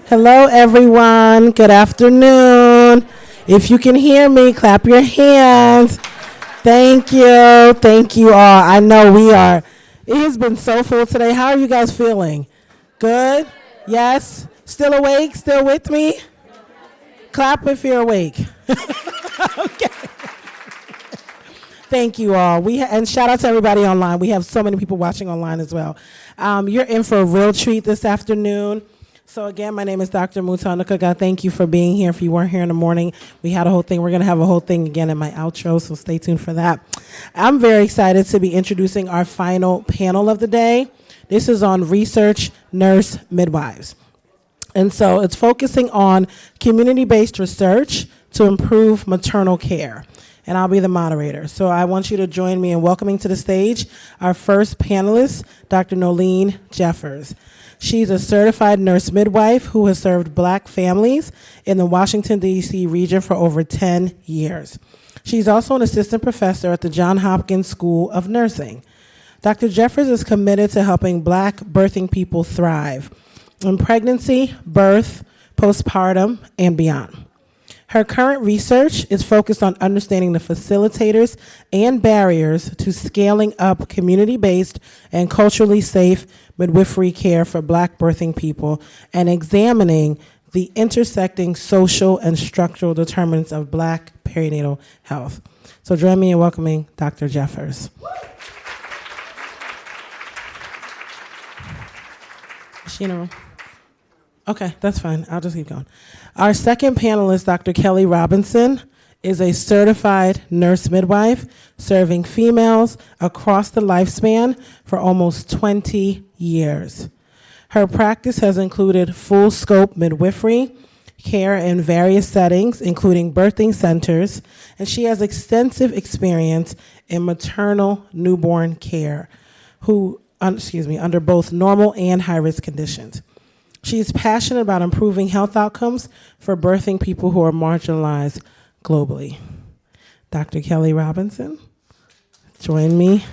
Hello, everyone. Good afternoon. If you can hear me, clap your hands. Thank you. Thank you all. I know we are. It has been so full today. How are you guys feeling? Good? Yes? Still awake? Still with me? Clap if you're awake. Okay. Thank you all. And shout out to everybody online. We have so many people watching online as well. You're in for a real treat this afternoon. So again, my name is Dr. Mutanaka. Thank you for being here. If you weren't here in the morning, we had a whole thing. We're going to have a whole thing again in my outro, so stay tuned for that. I'm very excited to be introducing our final panel of the day. This is on research, nurse, midwives. And so it's focusing on community-based research to improve maternal care. And I'll be the moderator. So I want you to join me in welcoming to the stage our first panelist, Dr. Nolene Jeffers. She's a certified nurse midwife who has served Black families in the Washington, D.C. region for over 10 years. She's also an assistant professor at the Johns Hopkins School of Nursing. Dr. Jeffers is committed to helping Black birthing people thrive in pregnancy, birth, postpartum, and beyond. Her current research is focused on understanding the facilitators and barriers to scaling up community-based and culturally safe midwifery care for Black birthing people and examining the intersecting social and structural determinants of Black perinatal health. So join me in welcoming Dr. Jeffers. Is she in a room? Okay, that's fine. I'll just keep going. Our second panelist, Dr. Kelly Robinson, is a certified nurse midwife serving females across the lifespan for almost 20 years. Her practice has included full scope midwifery, care in various settings, including birthing centers, and she has extensive experience in maternal newborn care, under both normal and high-risk conditions. She is passionate about improving health outcomes for birthing people who are marginalized globally. Dr. Kelly Robinson, join me.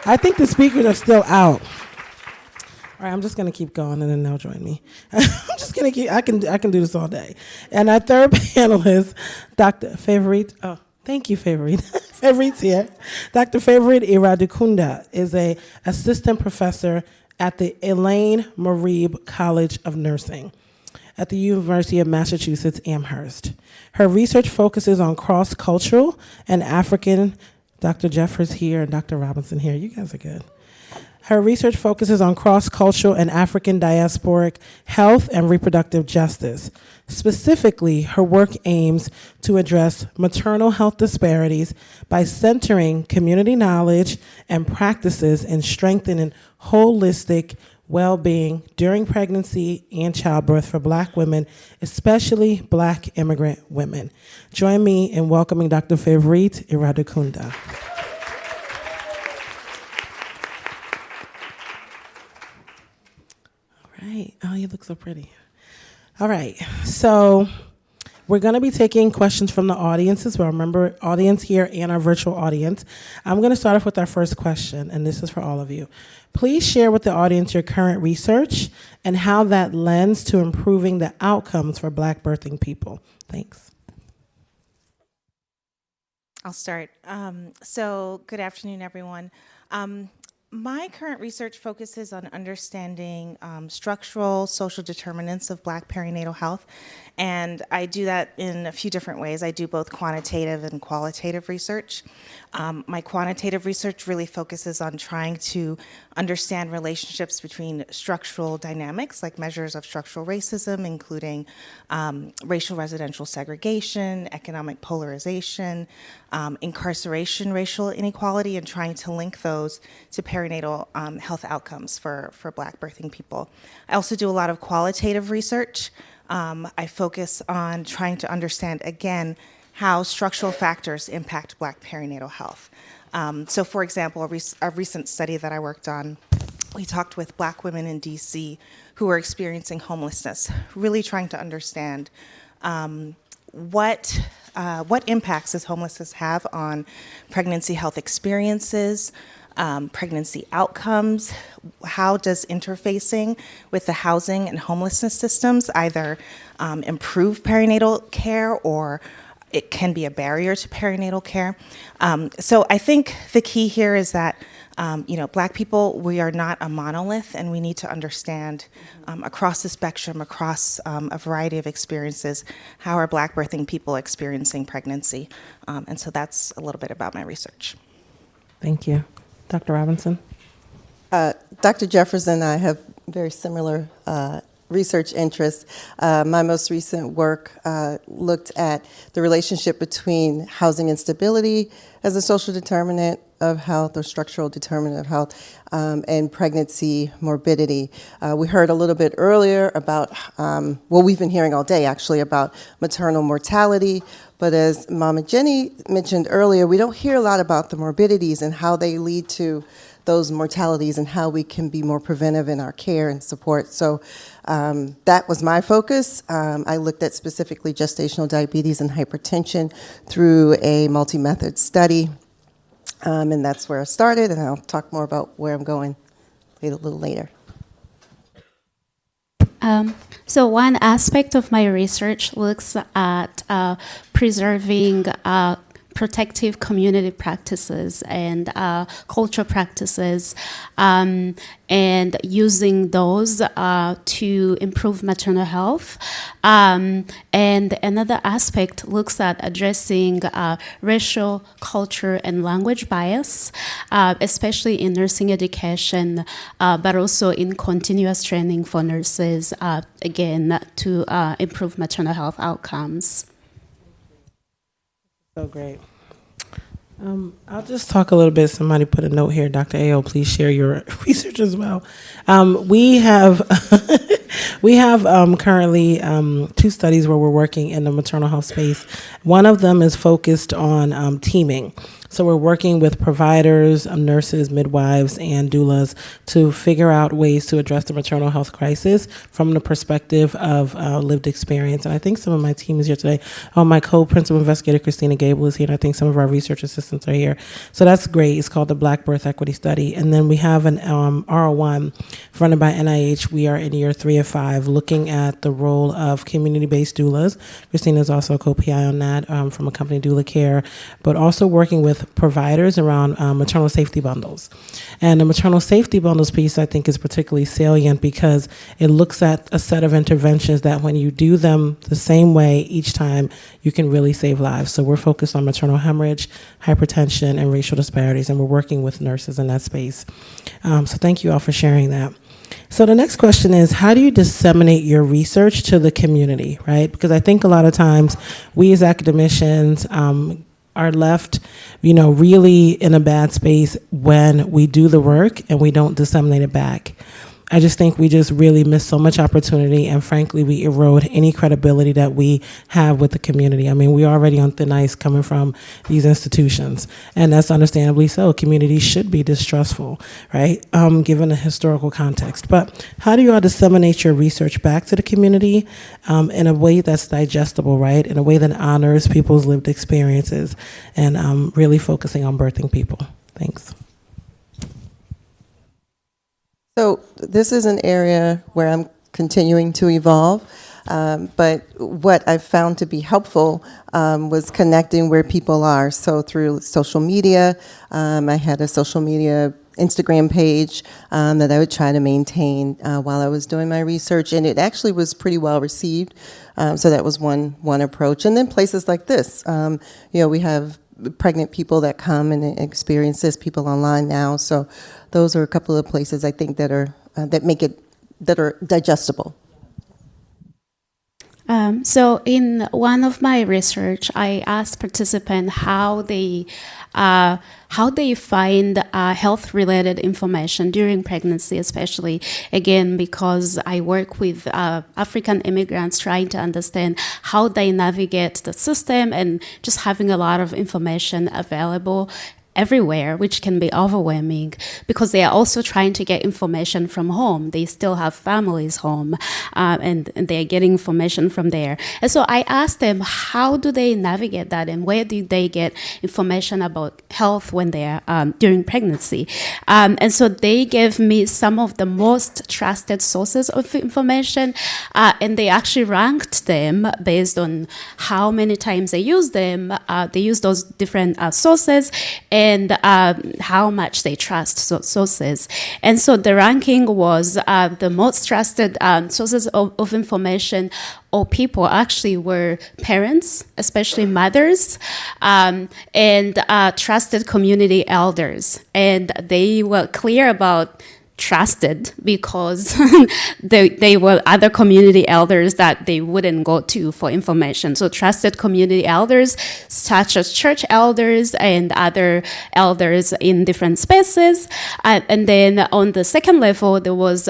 I think the speakers are still out. All right, I'm just going to keep going, and then they'll join me. I'm just going to keep, I can do this all day. And our third panelist, Dr. Favorite, thank you, Favorite. Favorite's here. Dr. Favorite Iradukunda is an assistant professor at the Elaine Marib College of Nursing at the University of Massachusetts Amherst. Her research focuses on cross-cultural and African, Dr. Jeffers here and Dr. Robinson here, you guys are good. Her research focuses on cross-cultural and African diasporic health and reproductive justice. Specifically, her work aims to address maternal health disparities by centering community knowledge and practices and strengthening holistic well-being during pregnancy and childbirth for Black women, especially Black immigrant women. Join me in welcoming Dr. Favorite Iradukunda. Right. Oh, you look so pretty. All right. So we're going to be taking questions from the audience as well. Remember, audience here and our virtual audience. I'm going to start off with our first question, and this is for all of you. Please share with the audience your current research and how that lends to improving the outcomes for Black birthing people. Thanks. I'll start. So good afternoon, everyone. My current research focuses on understanding structural social determinants of Black perinatal health, and I do that in a few different ways. I do both quantitative and qualitative research. My quantitative research really focuses on trying to understand relationships between structural dynamics, like measures of structural racism, including racial residential segregation, economic polarization, incarceration, racial inequality, and trying to link those to perinatal health outcomes for Black birthing people. I also do a lot of qualitative research. I focus on trying to understand, again, how structural factors impact Black perinatal health. So for example, a recent study that I worked on, we talked with Black women in DC who are experiencing homelessness, really trying to understand what impacts does homelessness have on pregnancy health experiences, pregnancy outcomes. How does interfacing with the housing and homelessness systems either improve perinatal care, or it can be a barrier to perinatal care? So I think the key here is that Black people, we are not a monolith, and we need to understand across the spectrum, across a variety of experiences, how are Black birthing people experiencing pregnancy. And so that's a little bit about my research. Thank you. Dr. Robinson? Dr. Jeffers and I have very similar research interests. My most recent work looked at the relationship between housing instability as a social determinant of health or structural determinant of health and pregnancy morbidity. We heard a little bit earlier about, we've been hearing all day actually about maternal mortality, but as Mama Jenny mentioned earlier, we don't hear a lot about the morbidities and how they lead to those mortalities and how we can be more preventive in our care and support. So that was my focus. I looked at specifically gestational diabetes and hypertension through a multi-method study. And that's where I started, and I'll talk more about where I'm going a little later. So one aspect of my research looks at preserving protective community practices and cultural practices, and using those to improve maternal health. And another aspect looks at addressing racial, culture, and language bias, especially in nursing education, but also in continuous training for nurses, again, to improve maternal health outcomes. So great. I'll just talk a little bit. Somebody put a note here. Dr. Ayo, please share your research as well. We have currently 2 studies where we're working in the maternal health space. One of them is focused on teaming. So we're working with providers, nurses, midwives, and doulas to figure out ways to address the maternal health crisis from the perspective of lived experience. And I think some of my team is here today. My co-principal investigator, Christina Gable, is here, and I think some of our research assistants are here. So that's great. It's called the Black Birth Equity Study. And then we have an R01 funded by NIH. We are in year 3 of 5, looking at the role of community-based doulas. Christina is also a co-PI on that from a company, Doula Care, but also working with providers around maternal safety bundles. And the maternal safety bundles piece, I think, is particularly salient because it looks at a set of interventions that when you do them the same way each time, you can really save lives. So we're focused on maternal hemorrhage, hypertension, and racial disparities, and we're working with nurses in that space. So thank you all for sharing that. So the next question is, how do you disseminate your research to the community, right? Because I think a lot of times we as academicians are left, really in a bad space when we do the work and we don't disseminate it back. I just think we just really miss so much opportunity, and frankly, we erode any credibility that we have with the community. I mean, we're already on thin ice coming from these institutions, and that's understandably so. Communities should be distrustful, right, given the historical context. But how do you all disseminate your research back to the community in a way that's digestible, right, in a way that honors people's lived experiences and really focusing on birthing people? Thanks. So this is an area where I'm continuing to evolve, but what I've found to be helpful was connecting where people are. So through social media, I had a social media Instagram page that I would try to maintain while I was doing my research, and it actually was pretty well received. So that was one approach. And then places like this, we have pregnant people that come and experience this, people online now. So those are a couple of places I think that are that are digestible. So in one of my research, I asked participants how they find health-related information during pregnancy, especially, again, because I work with African immigrants trying to understand how they navigate the system and just having a lot of information available. everywhere, which can be overwhelming because they are also trying to get information from home. They still have families home, and they're getting information from there. And so I asked them, how do they navigate that, and where do they get information about health when they're during pregnancy? And so they gave me some of the most trusted sources of information, and they actually ranked them based on how many times they use them. They use those different sources and how much they trust sources. And so the ranking was the most trusted sources of information or people actually were parents, especially mothers, and trusted community elders. And they were clear about trusted because they were other community elders that they wouldn't go to for information. So trusted community elders such as church elders and other elders in different spaces. And then on the second level, there was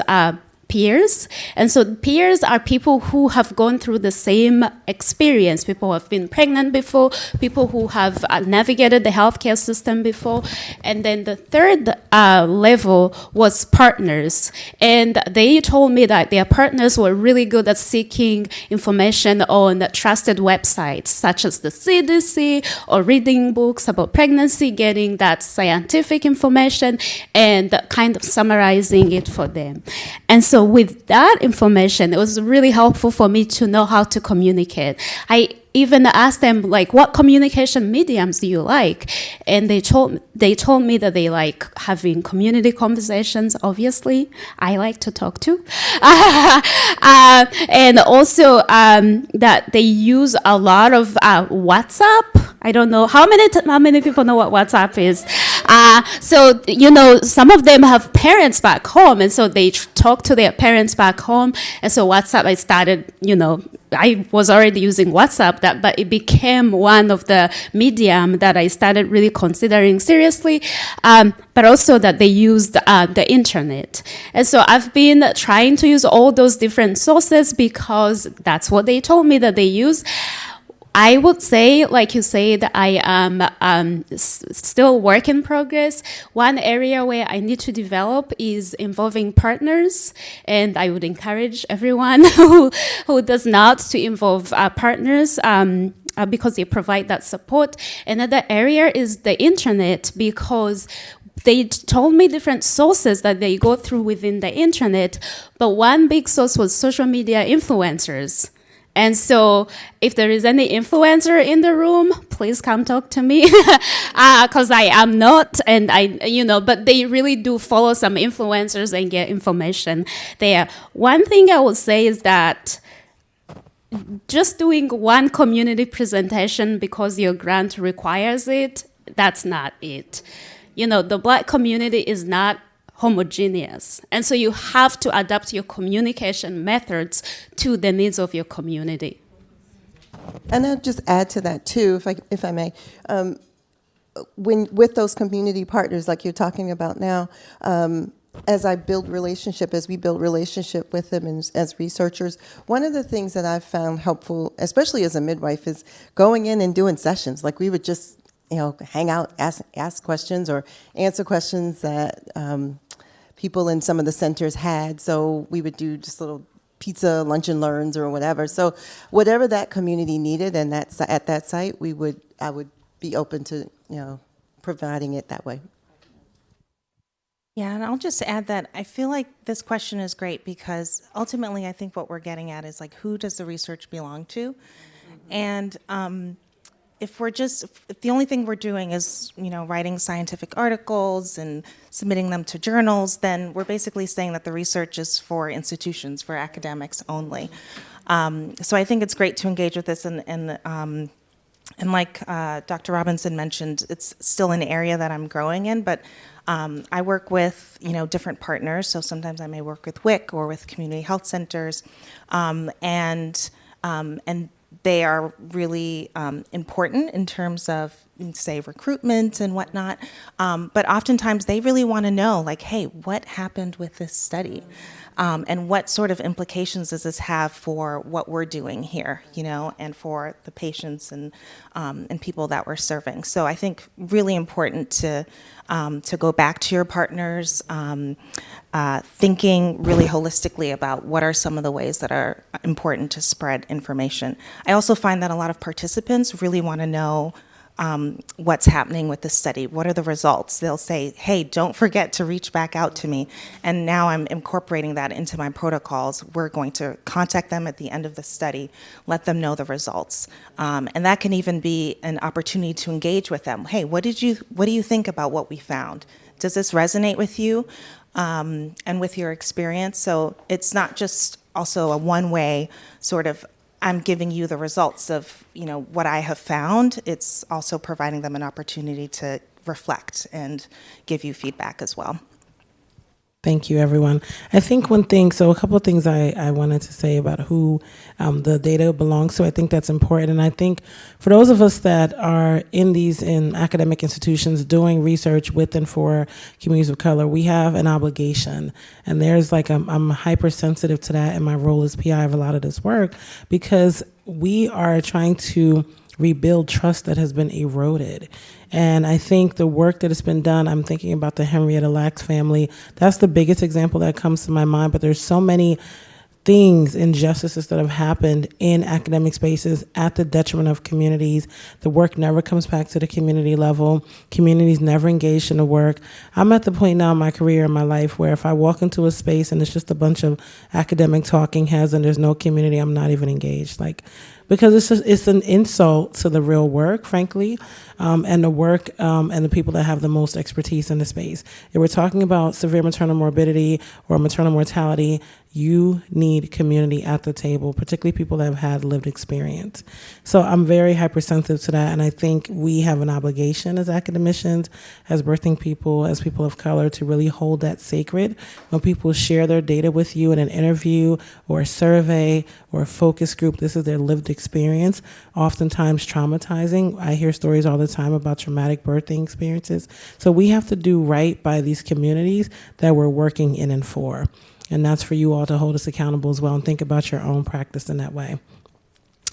peers. And so peers are people who have gone through the same experience, people who have been pregnant before, people who have navigated the healthcare system before. And then the third level was partners. And they told me that their partners were really good at seeking information on trusted websites, such as the CDC, or reading books about pregnancy, getting that scientific information and kind of summarizing it for them. And so with that information, it was really helpful for me to know how to communicate. I even asked them, like, what communication mediums do you like? And they told me that they like having community conversations, obviously. I like to talk too. And also that they use a lot of WhatsApp. I don't know, how many people know what WhatsApp is? So, you know, some of them have parents back home, and so they talk to their parents back home. And so WhatsApp, I started, you know, I was already using WhatsApp, but it became one of the medium that I started really considering seriously, but also that they used the internet. And so I've been trying to use all those different sources because that's what they told me that they use. I would say, like you said, I am still work in progress. One area where I need to develop is involving partners, and I would encourage everyone who does not to involve partners because they provide that support. Another area is the internet, because they told me different sources that they go through within the internet, but one big source was social media influencers. And so if there is any influencer in the room, please come talk to me, because I am not, and but they really do follow some influencers and get information there. One thing I will say is that just doing one community presentation because your grant requires it, that's not it. You know, the Black community is not homogeneous. And so you have to adapt your communication methods to the needs of your community. And I'll just add to that too, if I may. When with those community partners like you're talking about now, as we build relationship with them as researchers, one of the things that I've found helpful, especially as a midwife, is going in and doing sessions. Like we would just hang out, ask questions or answer questions that people in some of the centers had. So we would do just little pizza lunch and learns or whatever. So whatever that community needed, and at that site, I would be open to providing it that way. Yeah, and I'll just add that I feel like this question is great because ultimately I think what we're getting at is like, who does the research belong to? And if the only thing we're doing is, writing scientific articles and submitting them to journals, then we're basically saying that the research is for institutions, for academics only. So I think it's great to engage with this, and like Dr. Robinson mentioned, it's still an area that I'm growing in, but I work with, different partners. So sometimes I may work with WIC or with community health centers, and they are really important in terms of say recruitment and whatnot. But oftentimes they really want to know, like, hey, what happened with this study? And what sort of implications does this have for what we're doing here, and for the patients and people that we're serving. So I think really important to go back to your partners, thinking really holistically about what are some of the ways that are important to spread information. I also find that a lot of participants really want to know what's happening with the study. What are the results? They'll say, hey, don't forget to reach back out to me. And now I'm incorporating that into my protocols. We're going to contact them at the end of the study, let them know the results. And that can even be an opportunity to engage with them. Hey, what do you think about what we found? Does this resonate with you and with your experience? So it's not just also a one-way sort of I'm giving you the results of, what I have found. It's also providing them an opportunity to reflect and give you feedback as well. Thank you, everyone. I think a couple of things I wanted to say about who the data belongs to. I think that's important. And I think for those of us that are in academic institutions doing research with and for communities of color, we have an obligation. And there's I'm hypersensitive to that in my role as PI of a lot of this work, because we are trying to rebuild trust that has been eroded. And I think the work that has been done, I'm thinking about the Henrietta Lacks family. That's the biggest example that comes to my mind, but there's so many things, injustices that have happened in academic spaces at the detriment of communities. The work never comes back to the community level. Communities never engaged in the work. I'm at the point now in my career, in my life, where if I walk into a space and it's just a bunch of academic talking heads and there's no community, I'm not even engaged. Because it's an insult to the real work, frankly, and the work and the people that have the most expertise in the space. If we're talking about severe maternal morbidity or maternal mortality, you need community at the table, particularly people that have had lived experience. So I'm very hypersensitive to that, and I think we have an obligation as academicians, as birthing people, as people of color, to really hold that sacred. When people share their data with you in an interview or a survey or a focus group, this is their lived experience, oftentimes traumatizing. I hear stories all the time about traumatic birthing experiences. So we have to do right by these communities that we're working in and for. And that's for you all to hold us accountable as well and think about your own practice in that way.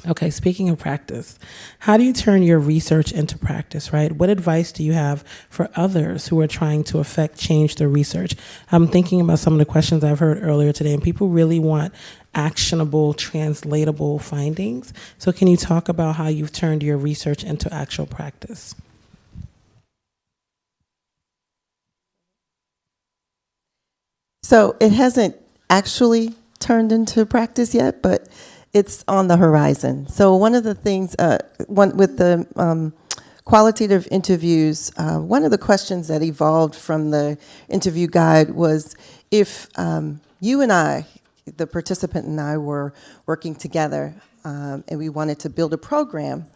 Okay, speaking of practice, how do you turn your research into practice, right? What advice do you have for others who are trying to change their research? I'm thinking about some of the questions I've heard earlier today, and people really want actionable, translatable findings. So can you talk about how you've turned your research into actual practice? So it hasn't actually turned into practice yet, but it's on the horizon. So one of the things, with the qualitative interviews, one of the questions that evolved from the interview guide was if you and I, the participant and I, were working together and we wanted to build a program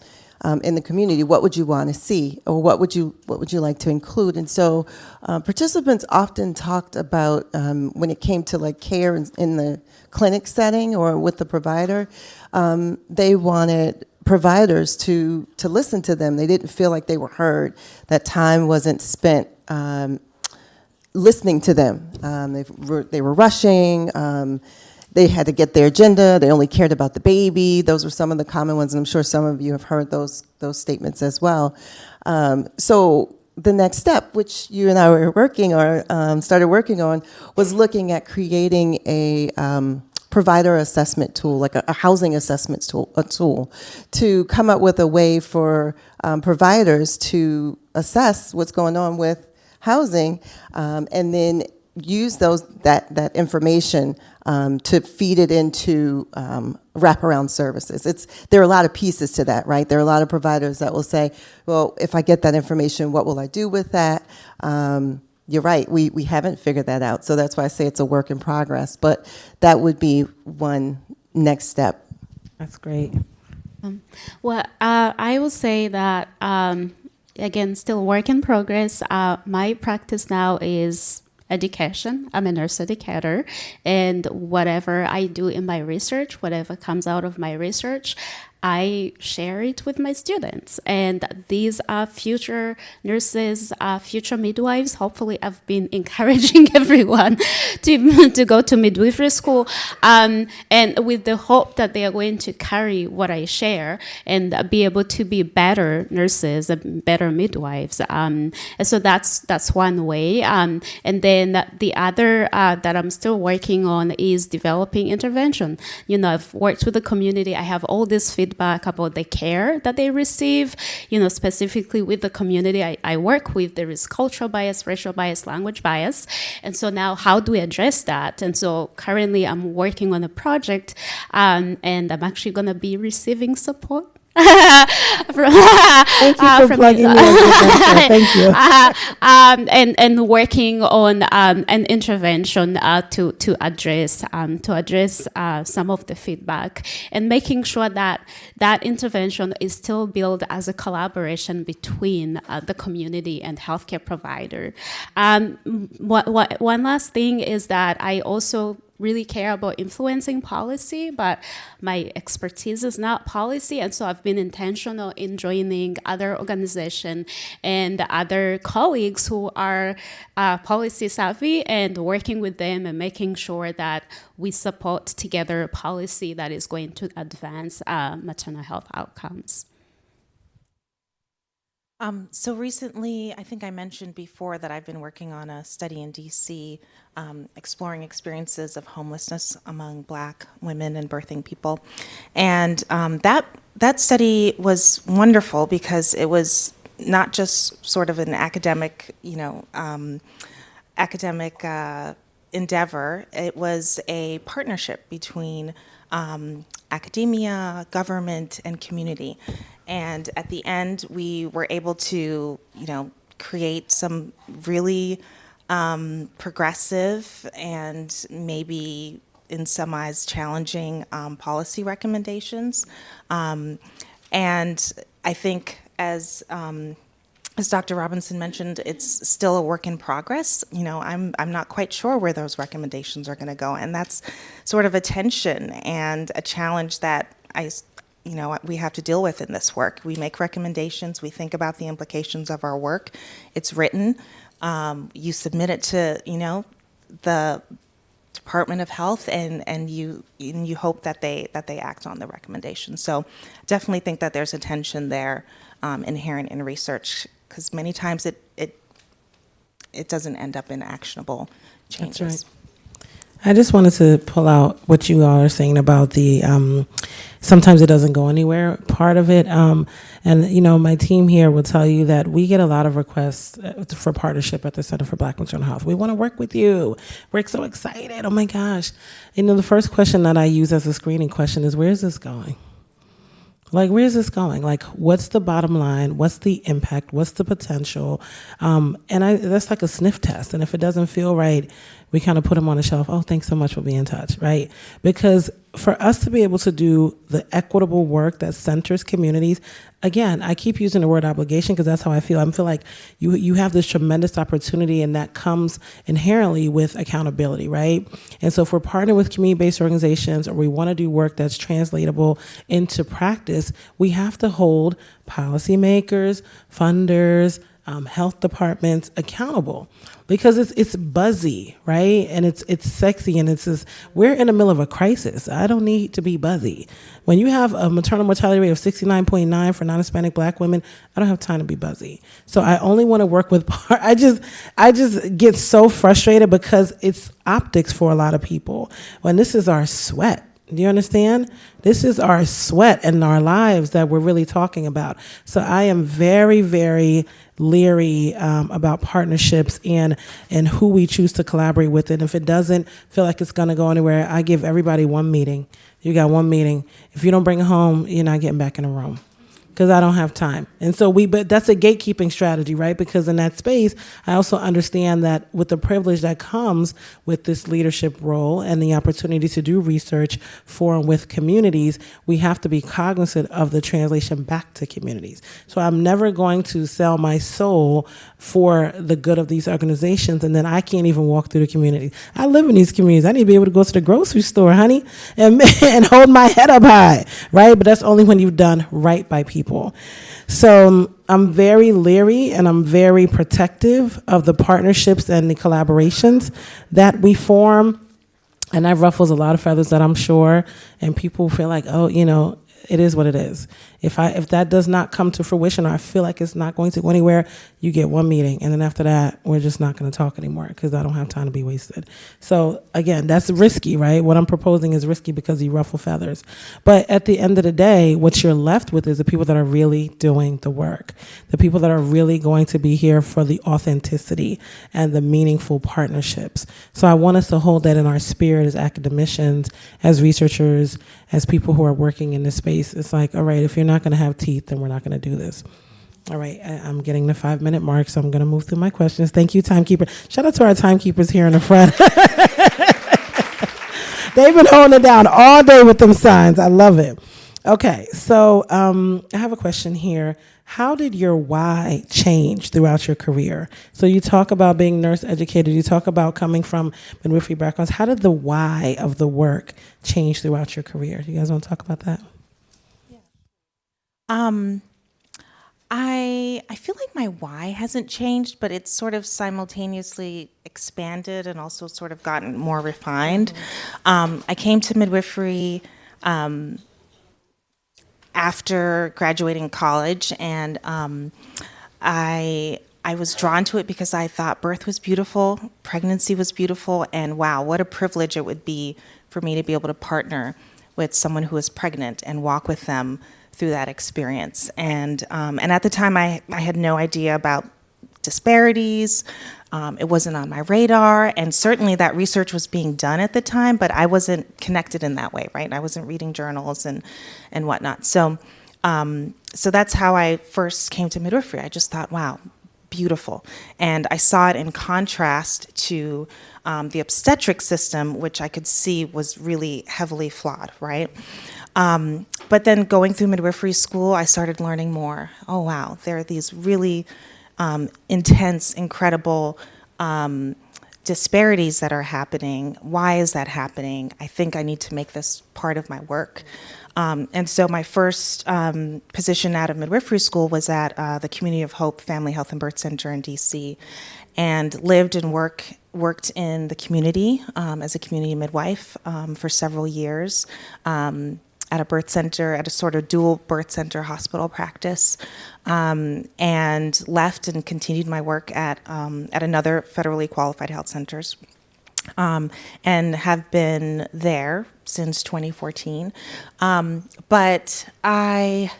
in the community, what would you want to see, or what would you like to include? And so participants often talked about when it came to care in the clinic setting or with the provider, they wanted providers to listen to them. They didn't feel like they were heard, that time wasn't spent listening to them. They were rushing. They had to get their agenda. They only cared about the baby. Those were some of the common ones, and I'm sure some of you have heard those statements as well. So the next step, which you and I were started working on, was looking at creating a provider assessment tool, like a housing assessment tool, to come up with a way for providers to assess what's going on with housing, and then use that information to feed it into wraparound services. There are a lot of pieces to that, right? There are a lot of providers that will say, well, if I get that information, what will I do with that? You're right, we haven't figured that out. So that's why I say it's a work in progress. But that would be one next step. That's great. I will say that, again, still work in progress. My practice now is education. I'm a nurse educator, and whatever I do in my research, whatever comes out of my research, I share it with my students. And these are future nurses, future midwives. Hopefully, I've been encouraging everyone to go to midwifery school, and with the hope that they are going to carry what I share and be able to be better nurses and better midwives. And so that's one way. And then the other that I'm still working on is developing intervention. You know, I've worked with the community. I have all this feedback about the care that they receive. You know, specifically with the community I work with, there is cultural bias, racial bias, language bias. And so now how do we address that? And so currently I'm working on a project, and I'm actually going to be receiving support. Thank you for plugging me as a mentor. Thank you. And working on an intervention to address some of the feedback, and making sure that that intervention is still built as a collaboration between the community and healthcare provider. One last thing is that I also really care about influencing policy, but my expertise is not policy, and so I've been intentional in joining other organizations and other colleagues who are policy savvy and working with them and making sure that we support together policy that is going to advance maternal health outcomes. So recently, I think I mentioned before that I've been working on a study in DC exploring experiences of homelessness among Black women and birthing people. And that study was wonderful because it was not just sort of an academic, endeavor. It was a partnership between academia, government, and community. And at the end, we were able to, create some really progressive and maybe in some eyes challenging policy recommendations. And I think as Dr. Robinson mentioned, it's still a work in progress. I'm not quite sure where those recommendations are going to go, and that's sort of a tension and a challenge that we have to deal with in this work. We make recommendations, we think about the implications of our work. It's written, you submit it to, the Department of Health, and you hope that they act on the recommendations. So definitely think that there's a tension there inherent in research, because many times it doesn't end up in actionable changes. That's right. I just wanted to pull out what you all are saying about the sometimes it doesn't go anywhere part of it. And, my team here will tell you that we get a lot of requests for partnership at the Center for Black Maternal Health. We want to work with you. We're so excited. Oh, my gosh. The first question that I use as a screening question is, where's this going? Like, where's this going? Like, what's the bottom line? What's the impact? What's the potential? That's like a sniff test. And if it doesn't feel right, we kind of put them on the shelf. Oh, thanks so much for being in touch, right? Because for us to be able to do the equitable work that centers communities, again, I keep using the word obligation because that's how I feel. I feel like you have this tremendous opportunity, and that comes inherently with accountability, right? And so if we're partnering with community-based organizations, or we want to do work that's translatable into practice, we have to hold policymakers, funders, health departments accountable, because it's buzzy, right? And it's sexy, and we're in the middle of a crisis. I don't need to be buzzy. When you have a maternal mortality rate of 69.9 for non-Hispanic Black women, I don't have time to be buzzy. So I only want to work with I just get so frustrated because it's optics for a lot of people. When this is our sweat. Do you understand? This is our sweat and our lives that we're really talking about. So I am very, very leery about partnerships and who we choose to collaborate with. And if it doesn't feel like it's going to go anywhere, I give everybody one meeting. You got one meeting. If you don't bring it home, you're not getting back in the room. because I don't have time. And so but that's a gatekeeping strategy, right? Because in that space, I also understand that with the privilege that comes with this leadership role and the opportunity to do research for and with communities, we have to be cognizant of the translation back to communities. So I'm never going to sell my soul for the good of these organizations, and then I can't even walk through the community. I live in these communities. I need to be able to go to the grocery store, honey, and hold my head up high, right? But that's only when you've done right by people. So I'm very leery and I'm very protective of the partnerships and the collaborations that we form. And that ruffles a lot of feathers, that I'm sure. And people feel like, oh, it is what it is. If that does not come to fruition, or I feel like it's not going to go anywhere, you get one meeting, and then after that, we're just not going to talk anymore because I don't have time to be wasted. So again, that's risky, right? What I'm proposing is risky because you ruffle feathers. But at the end of the day, what you're left with is the people that are really doing the work, the people that are really going to be here for the authenticity and the meaningful partnerships. So I want us to hold that in our spirit as academicians, as researchers, as people who are working in this space. It's like, all right, if you're not going to have teeth, then we're not going to do this. All right, I'm getting the 5-minute mark, so I'm going to move through my questions. Thank you, timekeeper. Shout out to our timekeepers here in the front. They've been holding it down all day with them signs. I love it. Okay, so I have a question here. How did your why change throughout your career? So you talk about being nurse educated. You talk about coming from midwifery backgrounds. How did the why of the work change throughout your career? You guys want to talk about that? I feel like my why hasn't changed, but it's sort of simultaneously expanded and also sort of gotten more refined. I came to midwifery after graduating college, and I was drawn to it because I thought birth was beautiful, pregnancy was beautiful, and wow, what a privilege it would be for me to be able to partner with someone who is pregnant and walk with them through that experience. And at the time, I had no idea about disparities. It wasn't on my radar, and certainly that research was being done at the time, but I wasn't connected in that way, right? I wasn't reading journals and whatnot. So that's how I first came to midwifery. I just thought, wow, beautiful. And I saw it in contrast to the obstetric system, which I could see was really heavily flawed, right? But then going through midwifery school, I started learning more. Oh, wow, there are these really intense, incredible disparities that are happening. Why is that happening? I think I need to make this part of my work. And so my first position out of midwifery school was at the Community of Hope Family Health and Birth Center in DC, and lived and worked in the community as a community midwife for several years. At a birth center, at a sort of dual birth center hospital practice, and left and continued my work at another federally qualified health centers, and have been there since 2014. But I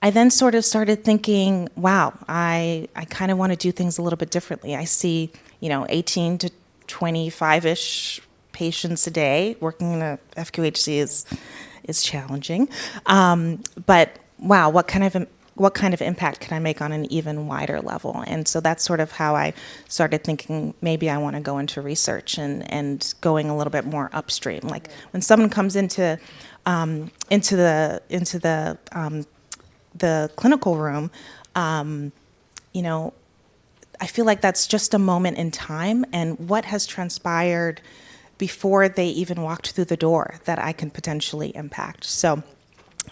then sort of started thinking, wow, I kind of want to do things a little bit differently. I see, 18 to 25-ish patients a day. Working in a FQHC is challenging, but wow, what kind of impact can I make on an even wider level? And so that's sort of how I started thinking maybe I want to go into research and going a little bit more upstream. Like when someone comes into the clinical room, I feel like that's just a moment in time, and what has transpired before they even walked through the door that I can potentially impact. So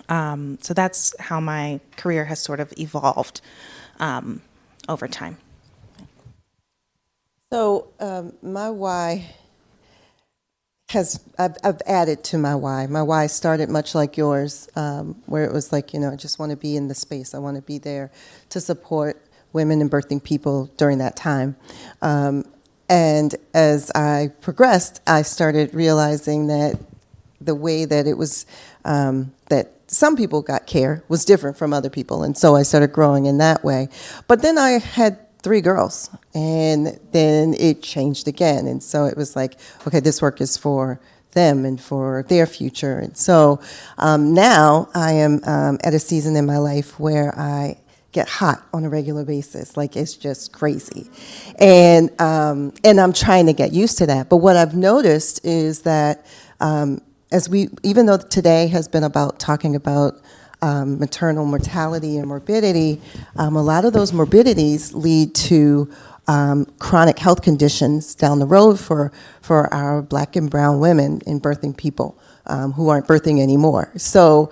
that's how my career has sort of evolved over time. So my why I've added to my why. My why started much like yours, where it was like, I just want to be in the space. I want to be there to support women and birthing people during that time. And as I progressed, I started realizing that the way that it was, that some people got care was different from other people. And so I started growing in that way. But then I had 3 girls, and then it changed again. And so it was like, okay, this work is for them and for their future. And so now I am at a season in my life where I get hot on a regular basis. Like, it's just crazy. And I'm trying to get used to that. But what I've noticed is that even though today has been about talking about maternal mortality and morbidity, a lot of those morbidities lead to chronic health conditions down the road for our Black and brown women and birthing people who aren't birthing anymore. So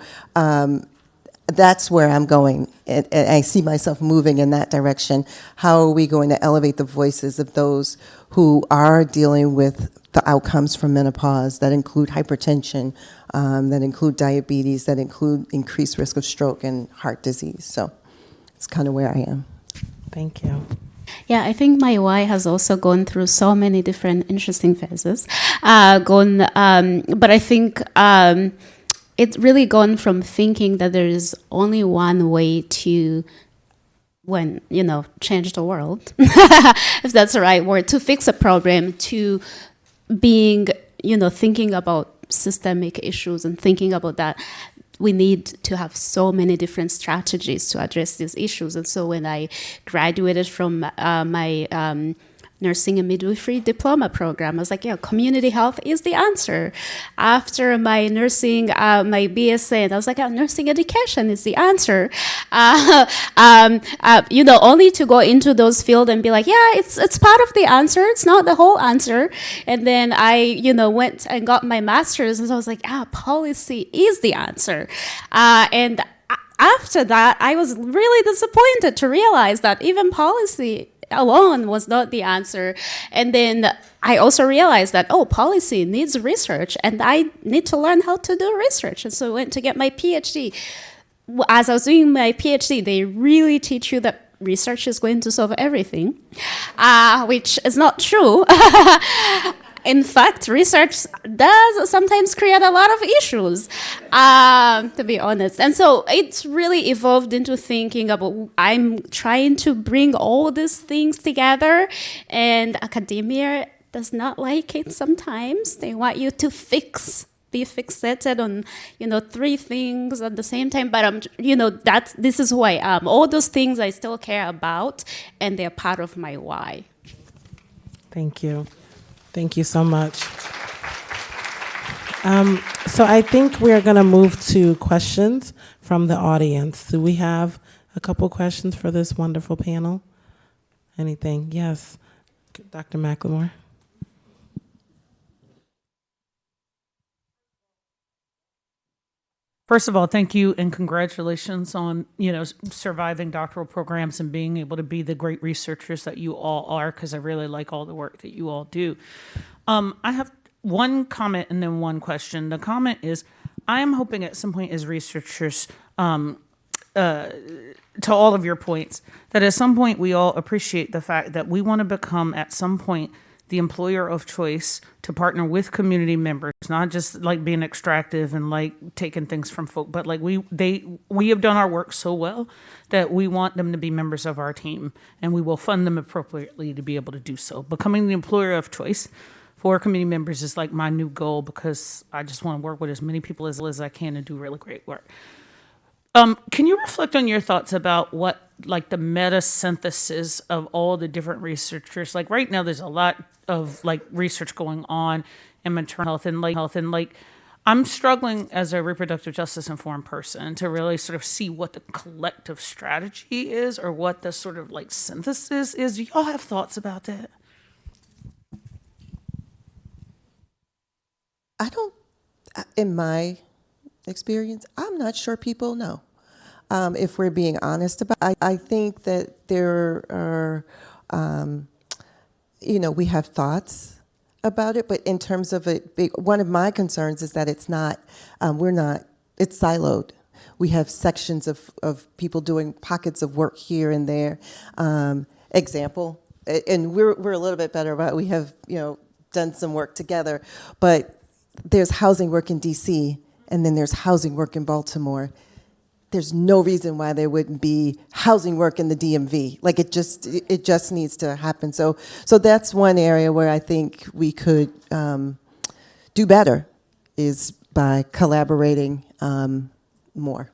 that's where I'm going, and I see myself moving in that direction. How are we going to elevate the voices of those who are dealing with the outcomes from menopause that include hypertension, that include diabetes, that include increased risk of stroke and heart disease? So it's kind of where I am. Thank you. Yeah, I think my why has also gone through so many different interesting phases. But I think it's really gone from thinking that there is only one way to change the world, if that's the right word, to fix a problem, to being, thinking about systemic issues and thinking about that. We need to have so many different strategies to address these issues. And so when I graduated from my nursing and midwifery diploma program, I was like, community health is the answer. After my nursing, my BSA, I was like, nursing education is the answer. Only to go into those fields and be like, it's part of the answer. It's not the whole answer. And then I, went and got my master's, and so I was like, policy is the answer. And after that, I was really disappointed to realize that even policy alone was not the answer. And then I also realized that, policy needs research, and I need to learn how to do research. And so I went to get my PhD. As I was doing my PhD, they really teach you that research is going to solve everything, which is not true. In fact, research does sometimes create a lot of issues, to be honest. And so it's really evolved into thinking about, I'm trying to bring all these things together, and academia does not like it sometimes. They want you to be fixated on, three things at the same time. But, this is who I am. All those things I still care about, and they're part of my why. Thank you. Thank you so much. So I think we are going to move to questions from the audience. Do we have a couple questions for this wonderful panel? Anything? Yes. Dr. McLemore. First of all, thank you and congratulations on, surviving doctoral programs and being able to be the great researchers that you all are, because I really like all the work that you all do. I have one comment and then one question. The comment is, I am hoping at some point as researchers, to all of your points, that at some point we all appreciate the fact that we want to become at some point the employer of choice to partner with community members, not just like being extractive and like taking things from folk, but like we have done our work so well that we want them to be members of our team, and we will fund them appropriately to be able to do so. Becoming the employer of choice for community members is like my new goal, because I just want to work with as many people as I can and do really great work. Can you reflect on your thoughts about what, like, the meta synthesis of all the different researchers? Like right now, there's a lot of like research going on in maternal health and like I'm struggling as a reproductive justice informed person to really sort of see what the collective strategy is, or what the sort of like synthesis is. Do y'all have thoughts about that? In my experience, I'm not sure people know. If we're being honest about it, I think that there are, we have thoughts about it, but in terms of one of my concerns is that it's not, it's siloed. We have sections of people doing pockets of work here and there. Example, and we're a little bit better about it. We have, done some work together, but there's housing work in DC, and then there's housing work in Baltimore. There's no reason why there wouldn't be housing work in the DMV. Like it just needs to happen. So that's one area where I think we could do better is by collaborating more.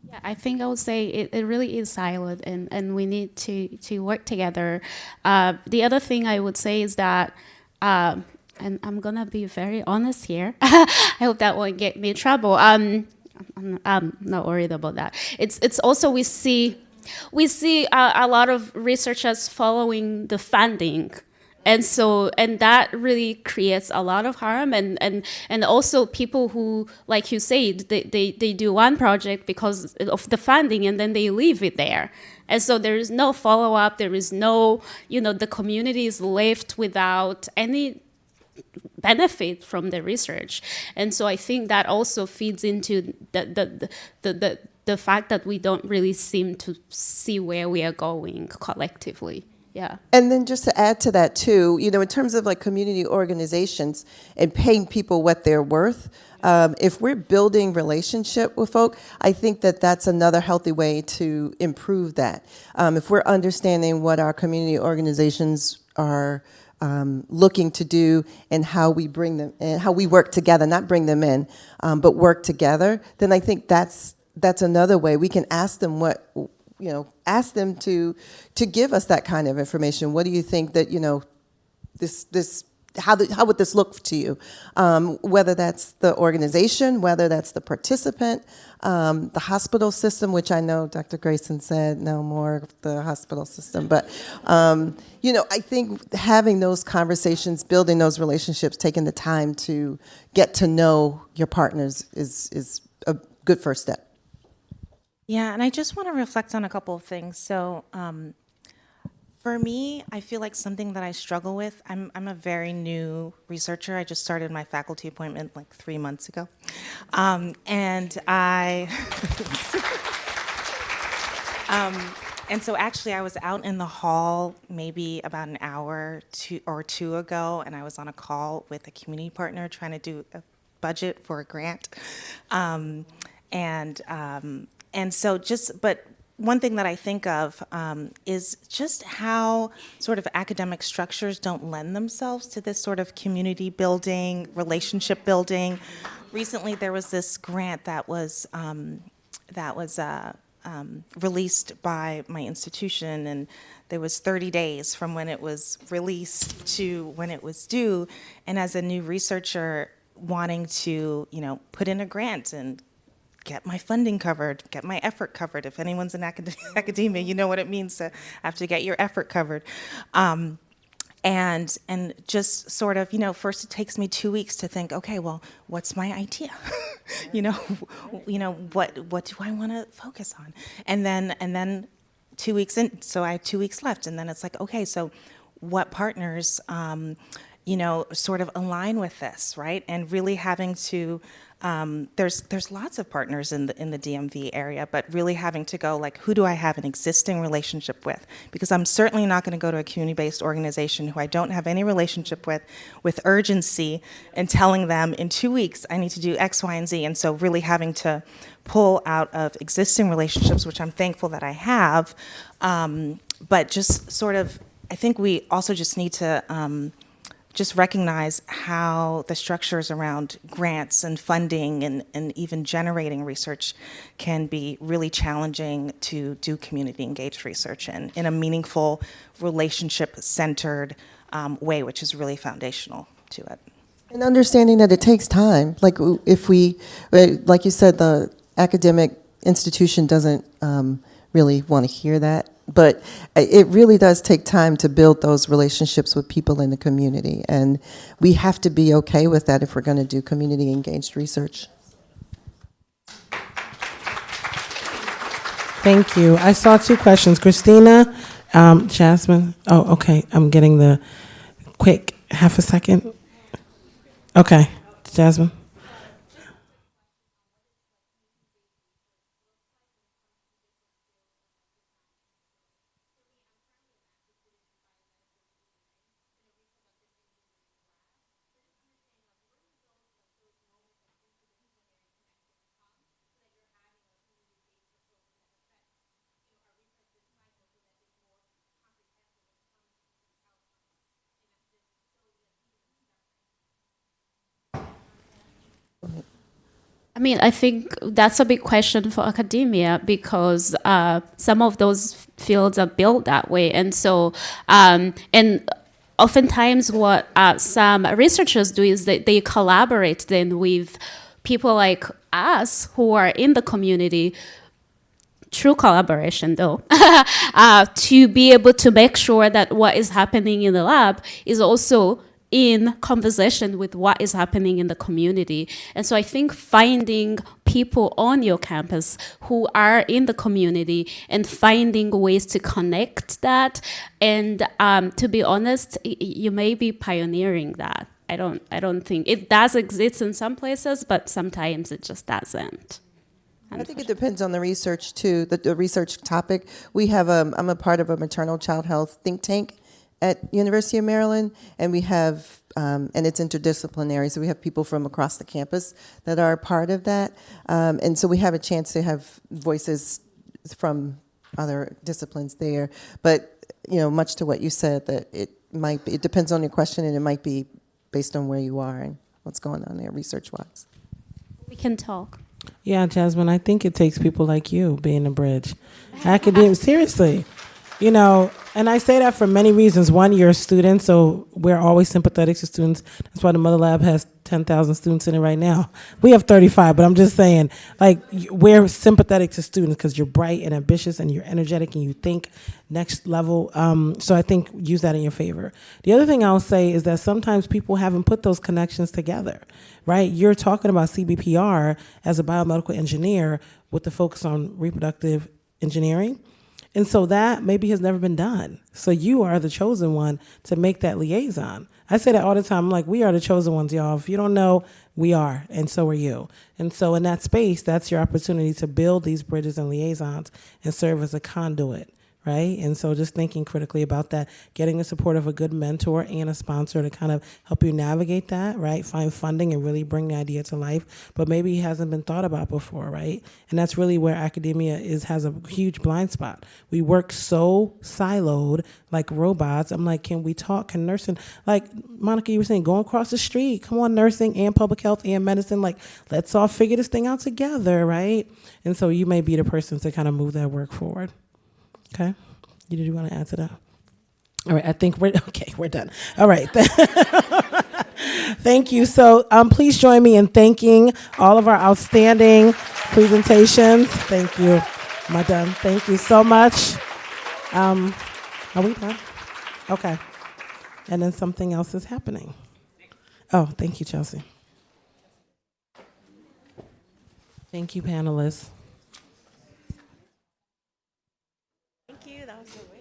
Yeah, I think I would say it really is silent, and we need to work together. The other thing I would say is that, and I'm gonna be very honest here. I hope that won't get me in trouble. I'm not worried about that. It's also we see a lot of researchers following the funding. And that really creates a lot of harm, and also people who, like you said, they do one project because of the funding, and then they leave it there. And so there is no follow-up, there is no, the community is left without any benefit from the research. And so I think that also feeds into the fact that we don't really seem to see where we are going collectively. Yeah. And then just to add to that too, in terms of like community organizations and paying people what they're worth, if we're building relationship with folk, I think that that's another healthy way to improve that. If we're understanding what our community organizations are looking to do and how we bring them and how we work together, not bring them in, but work together, then I think that's another way we can ask them ask them to give us that kind of information. What do you think that, how would this look to you? Whether that's the organization, whether that's the participant, the hospital system, which I know Dr. Grayson said no more of the hospital system. But, I think having those conversations, building those relationships, taking the time to get to know your partners is a good first step. Yeah, and I just want to reflect on a couple of things. So for me, I feel like something that I struggle with, I'm a very new researcher. I just started my faculty appointment like 3 months ago. And so actually I was out in the hall maybe about an hour or two ago, and I was on a call with a community partner trying to do a budget for a grant. And so but one thing that I think of is just how sort of academic structures don't lend themselves to this sort of community building, relationship building. Recently, there was this grant that was released by my institution, and there was 30 days from when it was released to when it was due. And as a new researcher wanting to, put in a grant and get my funding covered, get my effort covered. If anyone's in academia, you know what it means to have to get your effort covered. And just sort of, first it takes me 2 weeks to think, okay, well, what's my idea? What do I want to focus on? And then 2 weeks in, so I have 2 weeks left, and then it's like, okay, so what partners, sort of align with this, right? And really having to there's lots of partners in the DMV area, but really having to go like, who do I have an existing relationship with? Because I'm certainly not going to go to a community-based organization who I don't have any relationship with urgency, and telling them in 2 weeks I need to do X, Y, and Z. And so really having to pull out of existing relationships, which I'm thankful that I have, but just sort of, I think we also just need to just recognize how the structures around grants and funding and even generating research can be really challenging to do community engaged research in a meaningful, relationship-centered way, which is really foundational to it. And understanding that it takes time. Like if like you said, the academic institution doesn't really want to hear that. But it really does take time to build those relationships with people in the community. And we have to be okay with that if we're going to do community engaged research. Thank you. I saw 2 questions. Christina, Jasmine. Oh, okay. I'm getting the quick half a second. Okay. Jasmine. I mean, I think that's a big question for academia because some of those fields are built that way. And so, and oftentimes what some researchers do is that they collaborate then with people like us who are in the community, true collaboration though, to be able to make sure that what is happening in the lab is also in conversation with what is happening in the community. And so I think finding people on your campus who are in the community and finding ways to connect that, and to be honest, you may be pioneering that. I don't think it does exist in some places, but sometimes it just doesn't. I think it depends on the research too, the research topic. We have I'm a part of a maternal child health think tank at University of Maryland, and we have, and it's interdisciplinary, so we have people from across the campus that are part of that, and so we have a chance to have voices from other disciplines there. But much to what you said, that it depends on your question, and it might be based on where you are and what's going on there research-wise. We can talk. Yeah, Jasmine, I think it takes people like you being a bridge. Academia, seriously. And I say that for many reasons. One, you're a student, so we're always sympathetic to students. That's why the Mother Lab has 10,000 students in it right now. We have 35, but I'm just saying, we're sympathetic to students because you're bright and ambitious and you're energetic and you think next level. So I think use that in your favor. The other thing I'll say is that sometimes people haven't put those connections together, right? You're talking about CBPR as a biomedical engineer with the focus on reproductive engineering. And so that maybe has never been done. So you are the chosen one to make that liaison. I say that all the time. I'm like, we are the chosen ones, y'all. If you don't know, we are, and so are you. And so in that space, that's your opportunity to build these bridges and liaisons and serve as a conduit, right? And so just thinking critically about that, getting the support of a good mentor and a sponsor to kind of help you navigate that, right? Find funding and really bring the idea to life, but maybe it hasn't been thought about before, right? And that's really where academia has a huge blind spot. We work so siloed like robots. I'm like, can we talk? Can nursing, like Monica, you were saying, going across the street, come on, nursing and public health and medicine, let's all figure this thing out together, right? And so you may be the person to kind of move that work forward. Okay. Did you want to add to that? All right. I think we're done. All right. Thank you. So please join me in thanking all of our outstanding presentations. Thank you. Am I done? Thank you so much. Are we done? Okay. And then something else is happening. Oh, thank you, Chelsea. Thank you, panelists. Thank you. That was so great.